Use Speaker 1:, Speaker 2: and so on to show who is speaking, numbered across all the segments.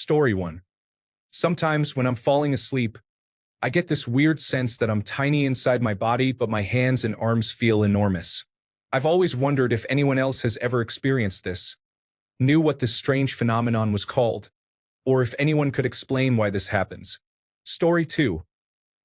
Speaker 1: Story 1. Sometimes when I'm falling asleep, I get this weird sense that I'm tiny inside my body, but my hands and arms feel enormous. I've always wondered if anyone else has ever experienced this, knew what this strange phenomenon was called, or if anyone could explain why this happens. Story 2.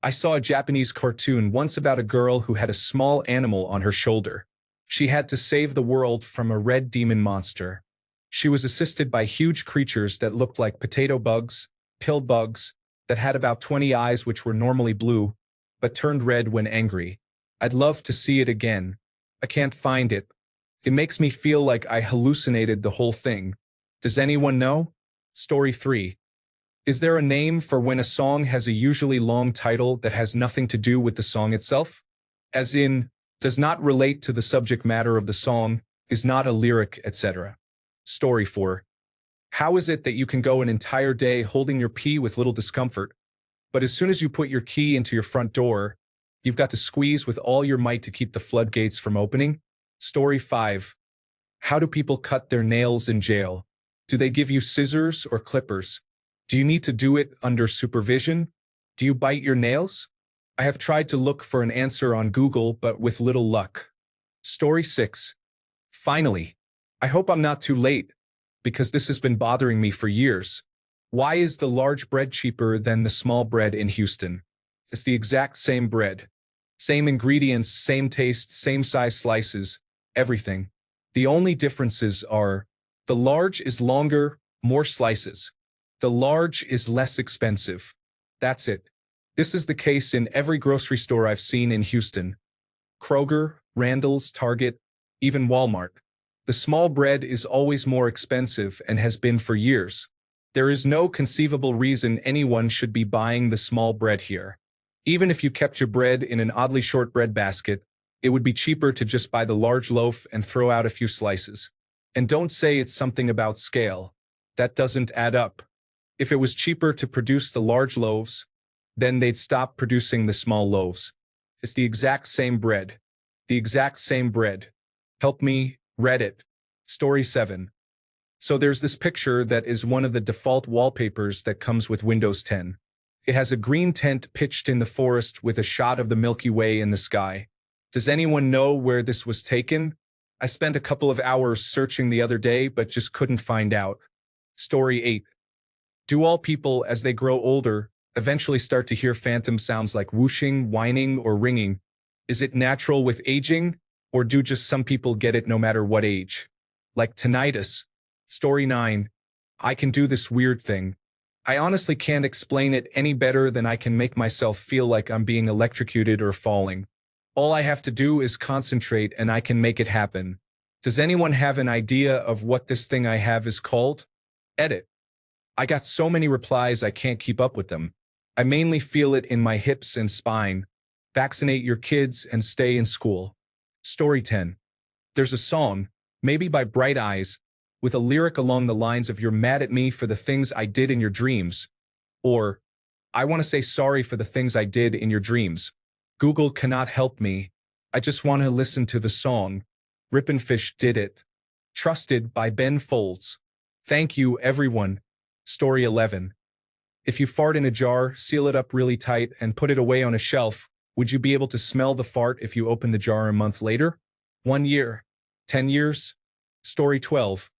Speaker 1: I saw a Japanese cartoon once about a girl who had a small animal on her shoulder. She had to save the world from a red demon monster. She was assisted by huge creatures that looked like potato bugs, pill bugs, that had about 20 eyes which were normally blue, but turned red when angry. I'd love to see it again. I can't find it. It makes me feel like I hallucinated the whole thing. Does anyone know? Story 3. Is there a name for when a song has a usually long title that has nothing to do with the song itself? As in, does not relate to the subject matter of the song, is not a lyric, etc. Story 4. How is it that you can go an entire day holding your pee with little discomfort, but as soon as you put your key into your front door, you've got to squeeze with all your might to keep the floodgates from opening? Story 5. How do people cut their nails in jail? Do they give you scissors or clippers? Do you need to do it under supervision? Do you bite your nails? I have tried to look for an answer on Google, but with little luck. Story 6. Finally, I hope I'm not too late, because this has been bothering me for years. Why is the large bread cheaper than the small bread in Houston? It's the exact same bread. Same ingredients, same taste, same size slices, everything. The only differences are, the large is longer, more slices. The large is less expensive. That's it. This is the case in every grocery store I've seen in Houston. Kroger, Randall's, Target, even Walmart. The small bread is always more expensive and has been for years. There is no conceivable reason anyone should be buying the small bread here. Even if you kept your bread in an oddly short bread basket, it would be cheaper to just buy the large loaf and throw out a few slices. And don't say it's something about scale. That doesn't add up. If it was cheaper to produce the large loaves, then they'd stop producing the small loaves. It's the exact same bread. The exact same bread. Help me, Reddit. Story 7. So there's this picture that is one of the default wallpapers that comes with Windows 10. It has a green tent pitched in the forest with a shot of the Milky Way in the sky. Does anyone know where this was taken? I spent a couple of hours searching the other day, but just couldn't find out. Story 8. Do all people, as they grow older, eventually start to hear phantom sounds like whooshing, whining, or ringing? Is it natural with aging, or do just some people get it no matter what age? Like tinnitus. Story 9. I can do this weird thing. I honestly can't explain it any better than I can make myself feel like I'm being electrocuted or falling. All I have to do is concentrate and I can make it happen. Does anyone have an idea of what this thing I have is called? Edit. I got so many replies I can't keep up with them. I mainly feel it in my hips and spine. Vaccinate your kids and stay in school. Story 10. There's a song, maybe by Bright Eyes, with a lyric along the lines of "You're mad at me for the things I did in your dreams," or "I want to say sorry for the things I did in your dreams." Google cannot help me. I just want to listen to the song. Rippin' Fish did it. Trusted by Ben Folds. Thank you, everyone. Story 11. If you fart in a jar, seal it up really tight, and put it away on a shelf, would you be able to smell the fart if you open the jar a month later? 1 year? 10 years? Story 12.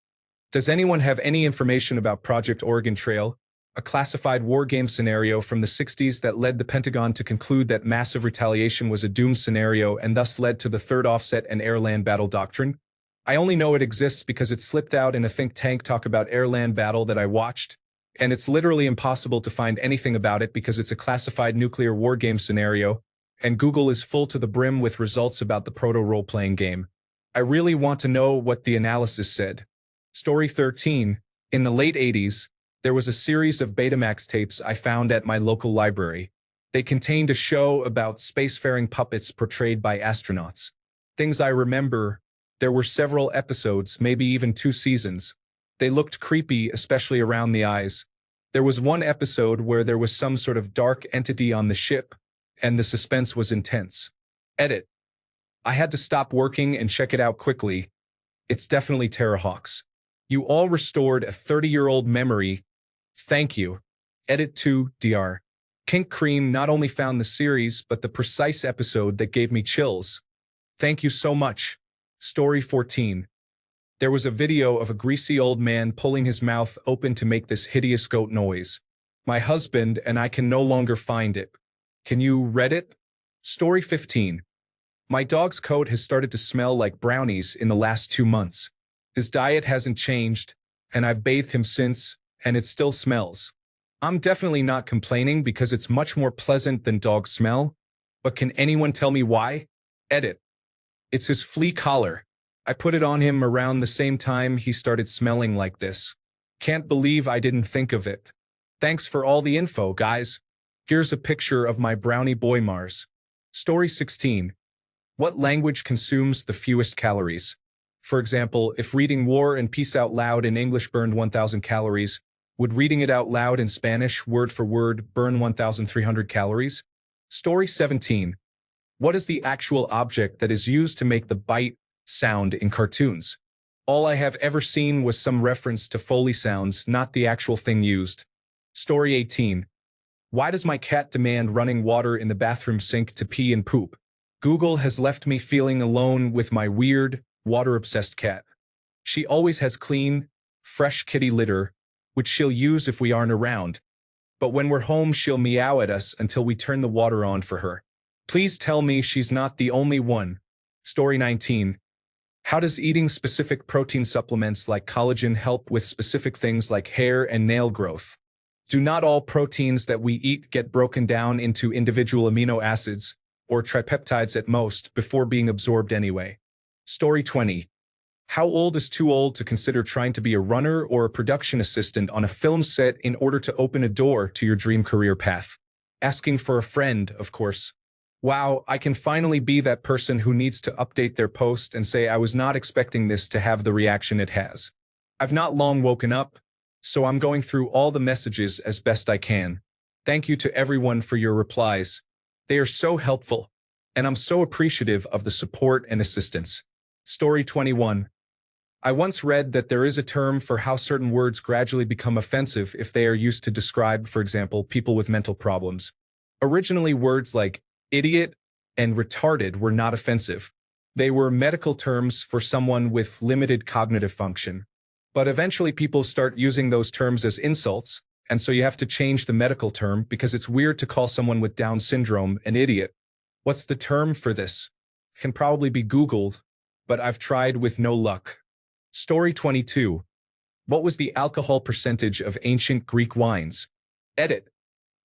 Speaker 1: Does anyone have any information about Project Oregon Trail, a classified war game scenario from the 60s that led the Pentagon to conclude that massive retaliation was a doomed scenario and thus led to the third offset and air-land battle doctrine? I only know it exists because it slipped out in a think tank talk about air-land battle that I watched, and it's literally impossible to find anything about it because it's a classified nuclear war game scenario, and Google is full to the brim with results about the proto-role-playing game. I really want to know what the analysis said. Story 13. In the late 80s, there was a series of Betamax tapes I found at my local library. They contained a show about spacefaring puppets portrayed by astronauts. Things I remember: there were several episodes, maybe even 2 seasons. They looked creepy, especially around the eyes. There was one episode where there was some sort of dark entity on the ship, and the suspense was intense. Edit. I had to stop working and check it out quickly. It's definitely Terrahawks. You all restored a 30-year-old memory. Thank you. Edit 2, Dr. Kink Cream not only found the series, but the precise episode that gave me chills. Thank you so much. Story 14. There was a video of a greasy old man pulling his mouth open to make this hideous goat noise. My husband and I can no longer find it. Can you read it? Story 15. My dog's coat has started to smell like brownies in the last 2 months. His diet hasn't changed, and I've bathed him since, and it still smells. I'm definitely not complaining because it's much more pleasant than dog smell, but can anyone tell me why? Edit. It's his flea collar. I put it on him around the same time he started smelling like this. Can't believe I didn't think of it. Thanks for all the info, guys. Here's a picture of my brownie boy Mars. Story 16. What language consumes the fewest calories? For example, if reading War and Peace out loud in English burned 1,000 calories, would reading it out loud in Spanish, word for word, burn 1,300 calories? Story 17. What is the actual object that is used to make the bite sound in cartoons? All I have ever seen was some reference to Foley sounds, not the actual thing used. Story 18. Why does my cat demand running water in the bathroom sink to pee and poop? Google has left me feeling alone with my weird, water-obsessed cat. She always has clean, fresh kitty litter, which she'll use if we aren't around. But when we're home, she'll meow at us until we turn the water on for her. Please tell me she's not the only one. Story 19. How does eating specific protein supplements like collagen help with specific things like hair and nail growth? Do not all proteins that we eat get broken down into individual amino acids, or tripeptides at most, before being absorbed anyway? Story 20. How old is too old to consider trying to be a runner or a production assistant on a film set in order to open a door to your dream career path? Asking for a friend, of course. Wow, I can finally be that person who needs to update their post and say I was not expecting this to have the reaction it has. I've not long woken up, so I'm going through all the messages as best I can. Thank you to everyone for your replies. They are so helpful, and I'm so appreciative of the support and assistance. Story 21. I once read that there is a term for how certain words gradually become offensive if they are used to describe, for example, people with mental problems. Originally, words like idiot and retarded were not offensive. They were medical terms for someone with limited cognitive function. But eventually people start using those terms as insults, and so you have to change the medical term because it's weird to call someone with Down syndrome an idiot. What's the term for this? Can probably be Googled, but I've tried with no luck. Story 22. What was the alcohol percentage of ancient Greek wines? Edit.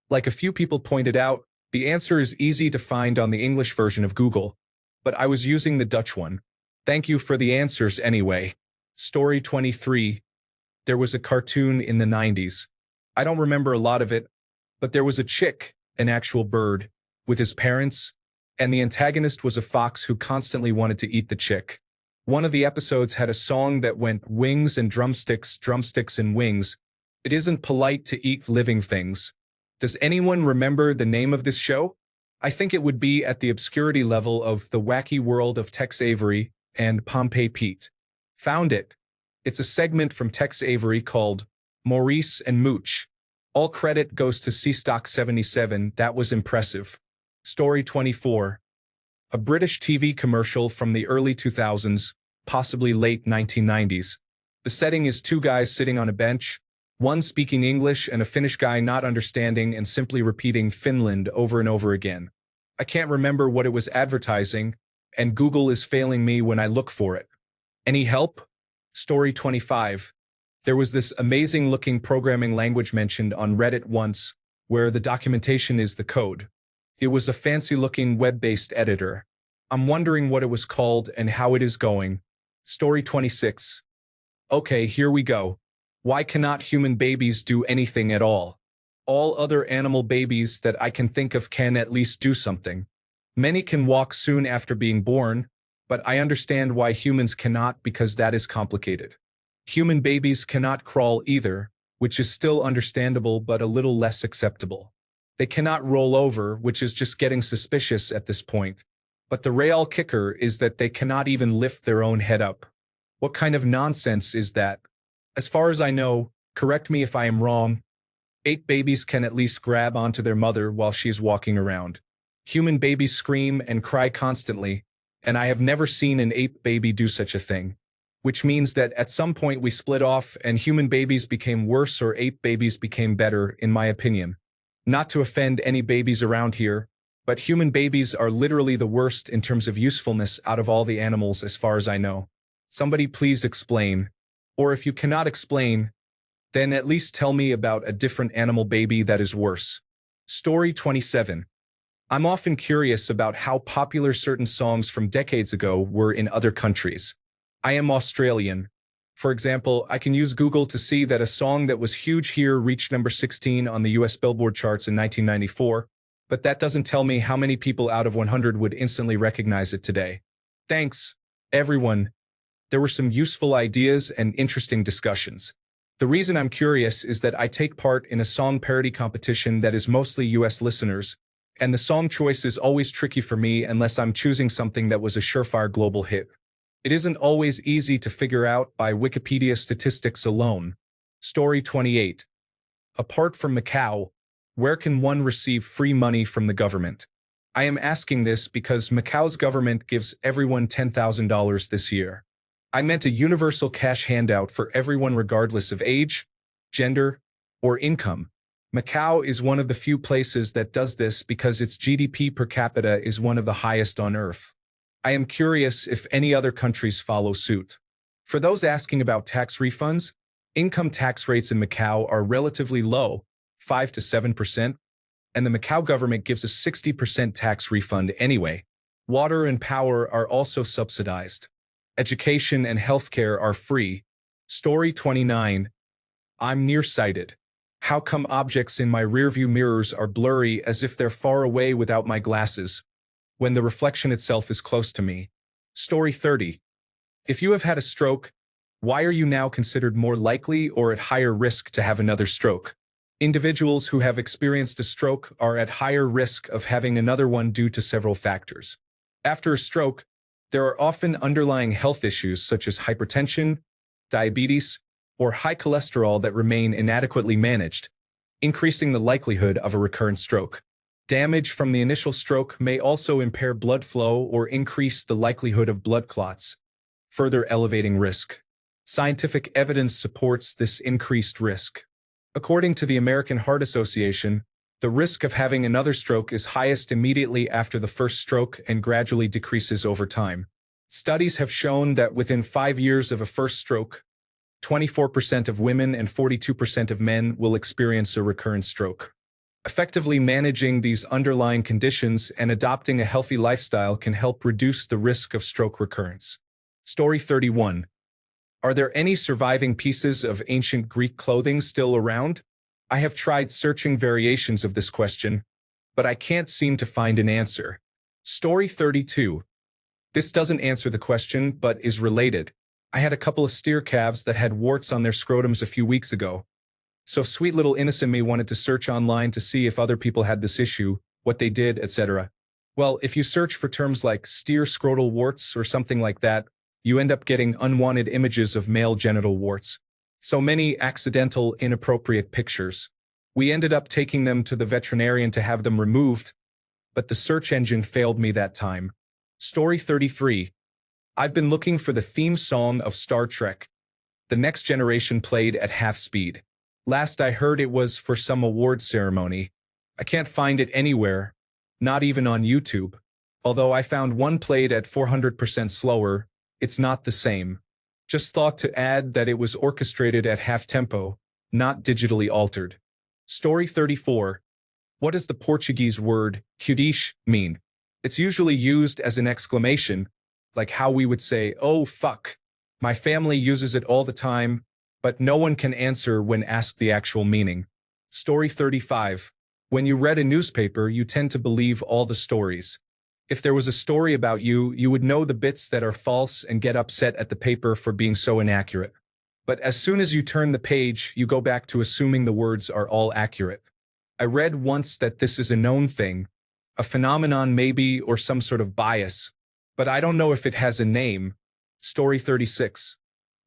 Speaker 1: Like a few people pointed out, the answer is easy to find on the English version of Google, but I was using the Dutch one. Thank you for the answers anyway. Story 23. There was a cartoon in the 90s. I don't remember a lot of it, but there was a chick, an actual bird, with his parents, and the antagonist was a fox who constantly wanted to eat the chick. One of the episodes had a song that went wings and drumsticks, drumsticks and wings. It isn't polite to eat living things. Does anyone remember the name of this show? I think it would be at the obscurity level of The Wacky World of Tex Avery and Pompeii Pete. Found it. It's a segment from Tex Avery called Maurice and Mooch. All credit goes to C-Stock77, that was impressive. Story 24. A British TV commercial from the early 2000s, possibly late 1990s. The setting is two guys sitting on a bench, one speaking English and a Finnish guy not understanding and simply repeating Finland over and over again. I can't remember what it was advertising, and Google is failing me when I look for it. Any help? Story 25. There was this amazing-looking programming language mentioned on Reddit once, where the documentation is the code. It was a fancy-looking web-based editor. I'm wondering what it was called and how it is going. Story 26. Okay, here we go. Why cannot human babies do anything at all? All other animal babies that I can think of can at least do something. Many can walk soon after being born, but I understand why humans cannot because that is complicated. Human babies cannot crawl either, which is still understandable but a little less acceptable. They cannot roll over, which is just getting suspicious at this point. But the real kicker is that they cannot even lift their own head up. What kind of nonsense is that? As far as I know, correct me if I am wrong, Ape babies can at least grab onto their mother while she's walking around. Human babies scream and cry constantly, and I have never seen an ape baby do such a thing. Which means that at some point we split off and human babies became worse or ape babies became better, in my opinion. Not to offend any babies around here, but human babies are literally the worst in terms of usefulness out of all the animals as far as I know. Somebody please explain. Or if you cannot explain, then at least tell me about a different animal baby that is worse. Story 27. I'm often curious about how popular certain songs from decades ago were in other countries. I am Australian. For example, I can use Google to see that a song that was huge here reached number 16 on the US Billboard charts in 1994, but that doesn't tell me how many people out of 100 would instantly recognize it today. Thanks, everyone. There were some useful ideas and interesting discussions. The reason I'm curious is that I take part in a song parody competition that is mostly US listeners, and the song choice is always tricky for me unless I'm choosing something that was a surefire global hit. It isn't always easy to figure out by Wikipedia statistics alone. Story 28. Apart from Macau, where can one receive free money from the government? I am asking this because Macau's government gives everyone $10,000 this year. I meant a universal cash handout for everyone regardless of age, gender, or income. Macau is one of the few places that does this because its GDP per capita is one of the highest on Earth. I am curious if any other countries follow suit. For those asking about tax refunds, income tax rates in Macau are relatively low, 5 to 7%, and the Macau government gives a 60% tax refund anyway. Water and power are also subsidized. Education and healthcare are free. Story 29. I'm nearsighted. How come objects in my rearview mirrors are blurry as if they're far away without my glasses, when the reflection itself is close to me? Story 30. If you have had a stroke, why are you now considered more likely or at higher risk to have another stroke? Individuals who have experienced a stroke are at higher risk of having another one due to several factors. After a stroke, there are often underlying health issues such as hypertension, diabetes, or high cholesterol that remain inadequately managed, increasing the likelihood of a recurrent stroke. Damage from the initial stroke may also impair blood flow or increase the likelihood of blood clots, further elevating risk. Scientific evidence supports this increased risk. According to the American Heart Association, the risk of having another stroke is highest immediately after the first stroke and gradually decreases over time. Studies have shown that within 5 years of a first stroke, 24% of women and 42% of men will experience a recurrent stroke. Effectively managing these underlying conditions and adopting a healthy lifestyle can help reduce the risk of stroke recurrence. Story 31. Are there any surviving pieces of ancient Greek clothing still around? I have tried searching variations of this question, but I can't seem to find an answer. Story 32. This doesn't answer the question, but is related. I had a couple of steer calves that had warts on their scrotums a few weeks ago. So sweet little innocent me wanted to search online to see if other people had this issue, what they did, etc. Well, if you search for terms like steer scrotal warts or something like that, you end up getting unwanted images of male genital warts. So many accidental, inappropriate pictures. We ended up taking them to the veterinarian to have them removed, but the search engine failed me that time. Story 33. I've been looking for the theme song of Star Trek. The Next Generation played at half speed. Last I heard it was for some award ceremony. I can't find it anywhere, not even on YouTube. Although I found one played at 400% slower, it's not the same. Just thought to add that it was orchestrated at half tempo, not digitally altered. Story 34. What does the Portuguese word "cudiche" mean? It's usually used as an exclamation, like how we would say, "Oh, fuck." My family uses it all the time, but no one can answer when asked the actual meaning. Story 35. When you read a newspaper, you tend to believe all the stories. If there was a story about you, you would know the bits that are false and get upset at the paper for being so inaccurate. But as soon as you turn the page, you go back to assuming the words are all accurate. I read once that this is a known thing, a phenomenon maybe, or some sort of bias, but I don't know if it has a name. Story 36.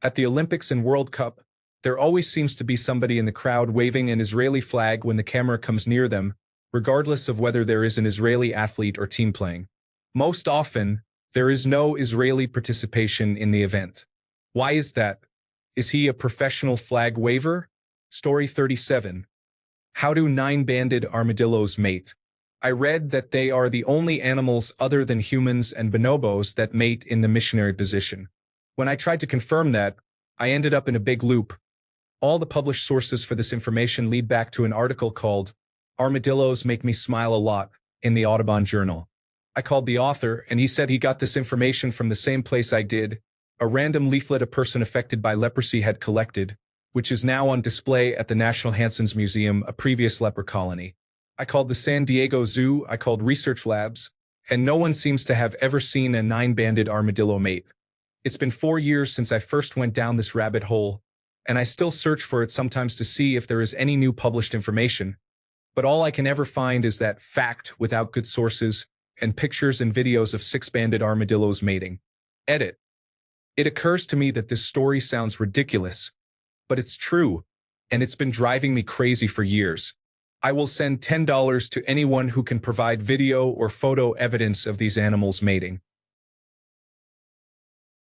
Speaker 1: At the Olympics and World Cup, There always seems to be somebody in the crowd waving an Israeli flag when the camera comes near them, regardless of whether there is an Israeli athlete or team playing. Most often, there is no Israeli participation in the event. Why is that? Is he a professional flag waver? Story 37. How do nine-banded armadillos mate? I read that they are the only animals other than humans and bonobos that mate in the missionary position. When I tried to confirm that, I ended up in a big loop. All the published sources for this information lead back to an article called "Armadillos Make Me Smile a Lot" in the Audubon Journal. I called the author, and he said he got this information from the same place I did, a random leaflet a person affected by leprosy had collected, which is now on display at the National Hansen's Museum, a previous leper colony. I called the San Diego Zoo, I called research labs, and no one seems to have ever seen a nine-banded armadillo mate. It's been 4 years since I first went down this rabbit hole, and I still search for it sometimes to see if there is any new published information. But all I can ever find is that fact without good sources and pictures and videos of six-banded armadillos mating. Edit. It occurs to me that this story sounds ridiculous, but it's true, and it's been driving me crazy for years. I will send $10 to anyone who can provide video or photo evidence of these animals mating.